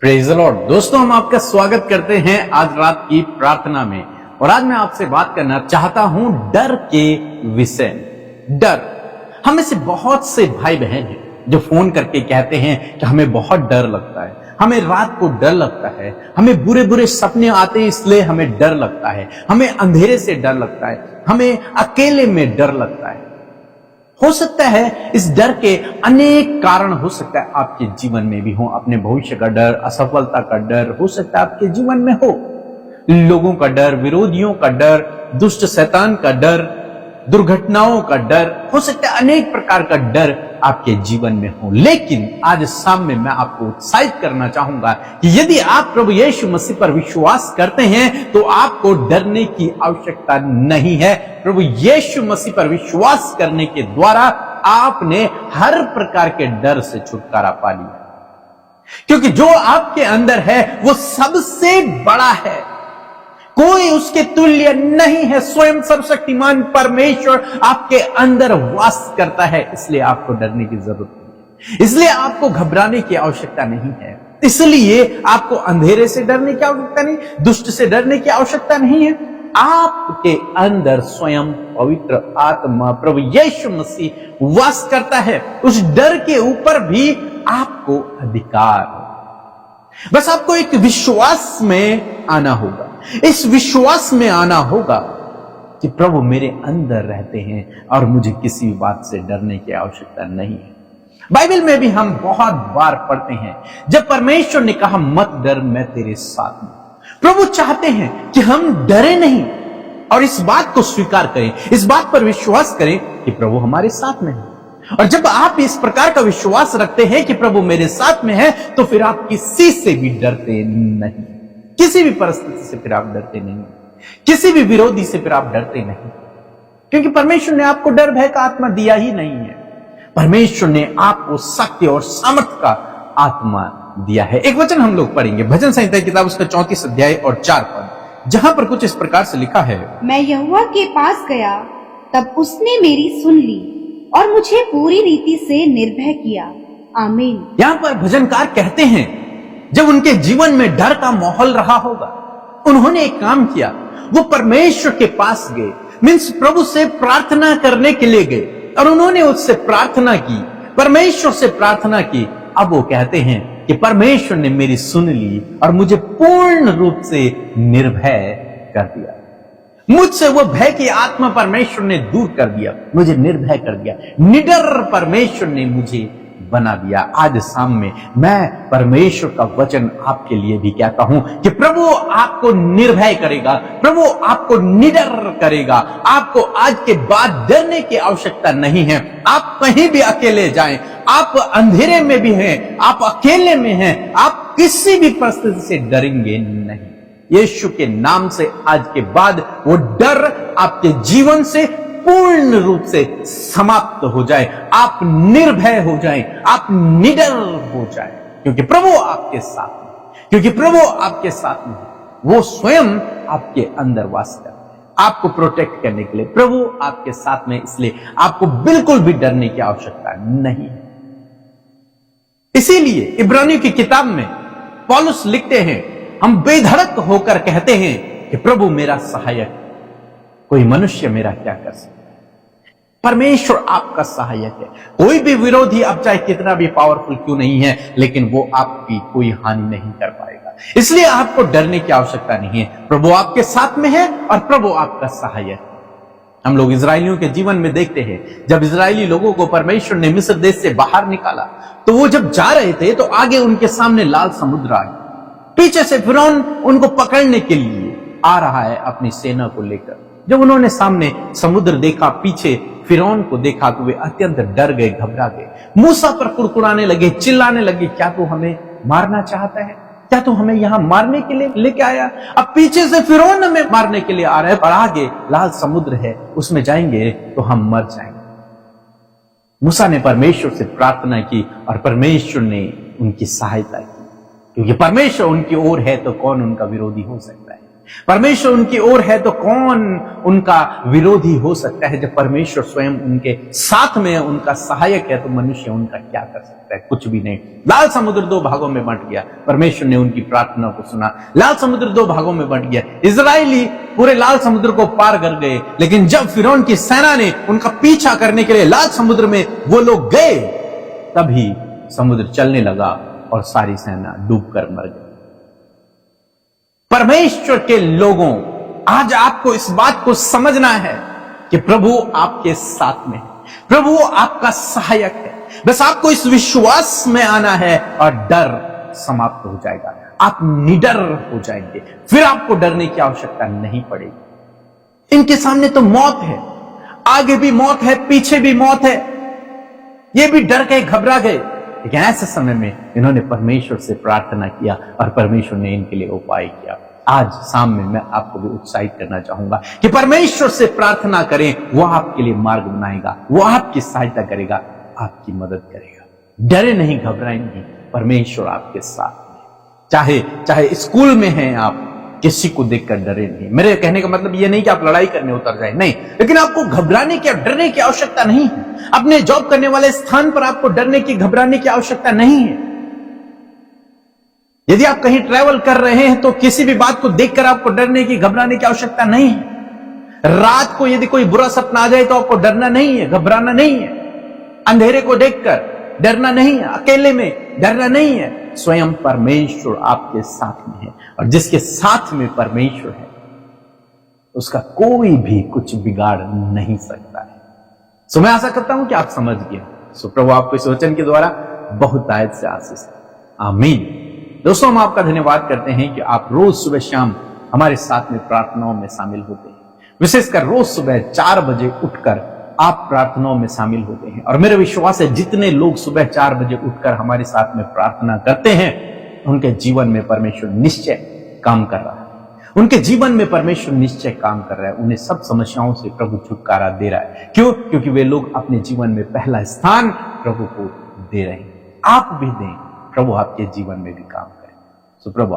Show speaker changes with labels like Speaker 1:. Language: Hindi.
Speaker 1: Praise the Lord. दोस्तों, हम आपका स्वागत करते हैं आज रात की प्रार्थना में। और आज मैं आपसे बात करना चाहता हूं डर के विषय में। डर, हमें से बहुत से भाई बहन हैं जो फोन करके कहते हैं कि हमें बहुत डर लगता है, हमें रात को डर लगता है, हमें बुरे बुरे सपने आते हैं इसलिए हमें डर लगता है, हमें अंधेरे से डर लगता है, हमें अकेले में डर लगता है। हो सकता है इस डर के अनेक कारण हो सकता है आपके जीवन में भी हो। अपने भविष्य का डर, असफलता का डर हो सकता है आपके जीवन में हो। लोगों का डर, विरोधियों का डर, दुष्ट शैतान का डर, दुर्घटनाओं का डर, हो सकता है अनेक प्रकार का डर आपके जीवन में हो। लेकिन आज शाम में मैं आपको उत्साहित करना चाहूंगा कि यदि आप प्रभु यीशु मसीह पर विश्वास करते हैं तो आपको डरने की आवश्यकता नहीं है। प्रभु यीशु मसीह पर विश्वास करने के द्वारा आपने हर प्रकार के डर से छुटकारा पा लिया, क्योंकि जो आपके अंदर है वो सबसे बड़ा है, कोई उसके तुल्य नहीं है। स्वयं सर्वशक्तिमान परमेश्वर आपके अंदर वास करता है, इसलिए आपको डरने की जरूरत नहीं है, इसलिए आपको घबराने की आवश्यकता नहीं है, इसलिए आपको अंधेरे से डरने की आवश्यकता नहीं, दुष्ट से डरने की आवश्यकता नहीं है। आपके अंदर स्वयं पवित्र आत्मा प्रभु यीशु मसीह वास करता है। उस डर के ऊपर भी आपको अधिकार है। बस आपको एक विश्वास में आना होगा। इस विश्वास में आना होगा कि प्रभु मेरे अंदर रहते हैं और मुझे किसी बात से डरने की आवश्यकता नहीं है। बाइबल में भी हम बहुत बार पढ़ते हैं जब परमेश्वर ने कहा मत डर, मैं तेरे साथ हूं। प्रभु चाहते हैं कि हम डरे नहीं और इस बात को स्वीकार करें, इस बात पर विश्वास करें कि प्रभु हमारे साथ में है। और जब आप इस प्रकार का विश्वास रखते हैं कि प्रभु मेरे साथ में है तो फिर आप किसी से भी डरते नहीं, किसी भी परिस्थिति से फिर आप डरते नहीं, किसी भी विरोधी से फिर आप डरते नहीं, क्योंकि परमेश्वर ने आपको डर भय का आत्मा दिया ही नहीं है। परमेश्वर ने आपको शक्ति और सामर्थ का आत्मा दिया है। एक वचन हम लोग पढ़ेंगे, भजन संहिता की किताब उसका 34 अध्याय और 4 पद, जहां पर कुछ इस प्रकार से लिखा है।
Speaker 2: मैं यहोवा के पास गया, तब उसने मेरी सुन ली और मुझे पूरी रीति से निर्भय किया। आमीन।
Speaker 1: यहां पर भजनकार कहते हैं जब उनके जीवन में डर का माहौल रहा होगा, उन्होंने एक काम किया, वो परमेश्वर के पास गए, मीन्स प्रभु से प्रार्थना करने के लिए गए और उन्होंने उससे प्रार्थना की, परमेश्वर से प्रार्थना की। अब वो कहते हैं कि परमेश्वर ने मेरी सुन ली और मुझे पूर्ण रूप से निर्भय कर दिया। मुझसे वो भय की आत्मा परमेश्वर ने दूर कर दिया, मुझे निर्भय कर दिया, निडर परमेश्वर ने मुझे बना दिया। आज शाम में मैं परमेश्वर का वचन आपके लिए भी कहता हूं कि प्रभु आपको निर्भय करेगा, प्रभु आपको निडर करेगा। आपको आज के बाद डरने की आवश्यकता नहीं है। आप कहीं भी अकेले जाएं, आप अंधेरे में भी हैं, आप अकेले में हैं, आप किसी भी परिस्थिति से डरेंगे नहीं। यीशु के नाम से आज के बाद वो डर आपके जीवन से पूर्ण रूप से समाप्त हो जाए, आप निर्भय हो जाएं, आप निडर हो जाएं, क्योंकि प्रभु आपके साथ में, क्योंकि प्रभु आपके साथ में, वो स्वयं आपके अंदर वास करते हैं आपको प्रोटेक्ट करने के लिए। प्रभु आपके साथ में, इसलिए आपको बिल्कुल भी डरने की आवश्यकता नहीं है। इसीलिए इब्रानियों की किताब में पौलुस लिखते हैं, हम बेधड़क होकर कहते हैं कि प्रभु मेरा सहायक, कोई मनुष्य मेरा क्या कर सकता है। परमेश्वर आपका सहायक है। कोई भी विरोधी अब चाहे कितना भी पावरफुल क्यों नहीं है, लेकिन वो आपकी कोई हानि नहीं कर पाएगा, इसलिए आपको डरने की आवश्यकता नहीं है। प्रभु आपके साथ में है और प्रभु आपका सहायक है। हम लोग इजरायलियों के जीवन में देखते हैं, जब इजरायली लोगों को परमेश्वर ने मिस्र देश से बाहर निकाला तो वो जब जा रहे थे तो आगे उनके सामने लाल समुद्र आ गया, पीछे से फिरौन उनको पकड़ने के लिए आ रहा है अपनी सेना को लेकर। जब उन्होंने सामने समुद्र देखा, पीछे फिरौन को देखा, तो वे अत्यंत डर गए, घबरा गए, मूसा पर कुड़कुड़ाने लगे, चिल्लाने लगे, क्या तू हमें मारना चाहता है? क्या तू हमें यहां मारने के लिए लेके आया? अब पीछे से फिरौन हमें मारने के लिए आ रहा है और आगे लाल समुद्र है, उसमें जाएंगे तो हम मर जाएंगे। मूसा ने परमेश्वर से प्रार्थना की और परमेश्वर ने उनकी सहायता की, क्योंकि परमेश्वर उनकी ओर है तो कौन उनका विरोधी हो सकता है। परमेश्वर उनकी ओर है तो कौन उनका विरोधी हो सकता है। जब परमेश्वर स्वयं उनके साथ में है, उनका सहायक है, तो मनुष्य उनका क्या कर सकता है? कुछ भी नहीं। लाल समुद्र 2 भागों में बंट गया, परमेश्वर ने उनकी प्रार्थना को सुना। लाल समुद्र 2 भागों में बंट गया, इजरायली पूरे लाल समुद्र को पार कर गए। लेकिन जब फिरौन की सेना ने उनका पीछा करने के लिए लाल समुद्र में वो लोग गए, तभी समुद्र चलने लगा और सारी सेना डूबकर मर गई। परमेश्वर के लोगों, आज आपको इस बात को समझना है कि प्रभु आपके साथ में है, प्रभु आपका सहायक है। बस आपको इस विश्वास में आना है और डर समाप्त हो जाएगा, आप निडर हो जाएंगे, फिर आपको डरने की आवश्यकता नहीं पड़ेगी। इनके सामने तो मौत है, आगे भी मौत है, पीछे भी मौत है, ये भी डर गए, घबरा गए। लेकिन ऐसे समय में इन्होंने परमेश्वर से प्रार्थना किया और परमेश्वर ने इनके लिए उपाय किया। आज शाम में मैं आपको भी उत्साहित करना चाहूंगा कि परमेश्वर से प्रार्थना करें, वो आपके लिए मार्ग बनाएगा, वो आपकी सहायता करेगा, आपकी मदद करेगा। डरे नहीं, घबराए नहीं, परमेश्वर आपके साथ में। चाहे स्कूल में हैं आप, किसी को देखकर डरे नहीं। मेरे कहने का मतलब यह नहीं कि आप लड़ाई करने उतर जाए, नहीं, लेकिन आपको घबराने की, डरने की आवश्यकता नहीं है। अपने जॉब करने वाले स्थान पर आपको डरने की, घबराने की आवश्यकता नहीं है। यदि आप कहीं ट्रैवल कर रहे हैं तो किसी भी बात को देखकर आपको डरने की, घबराने की आवश्यकता नहीं है। रात को यदि कोई बुरा सपना आ जाए तो आपको डरना नहीं है, घबराना नहीं है। अंधेरे को देखकर डरना नहीं है, अकेले में डरना नहीं है। स्वयं परमेश्वर आपके साथ में है, और जिसके साथ में परमेश्वर है उसका कोई भी कुछ बिगाड़ नहीं सकता है। सो मैं आशा करता हूं कि आप समझ गए। सो प्रभु आपको इस वचन के द्वारा बहुत आयत से आशीष दे। आमीन। दोस्तों, हम आपका धन्यवाद करते हैं कि आप रोज सुबह शाम हमारे साथ में प्रार्थनाओं में शामिल होते हैं। विशेषकर रोज सुबह 4 बजे उठकर आप प्रार्थनाओं में शामिल होते हैं, और मेरा विश्वास है जितने लोग सुबह 4 बजे उठकर हमारे साथ में प्रार्थना करते हैं, उनके जीवन में परमेश्वर निश्चय काम कर रहा है। उनके जीवन में परमेश्वर निश्चय काम कर रहा है। उन्हें सब समस्याओं से प्रभु छुटकारा दे रहा है। क्यों? क्योंकि वे लोग अपने जीवन में पहला स्थान प्रभु को दे रहे हैं। आप भी दें, प्रभु आपके जीवन में भी काम करें। सो प्रभु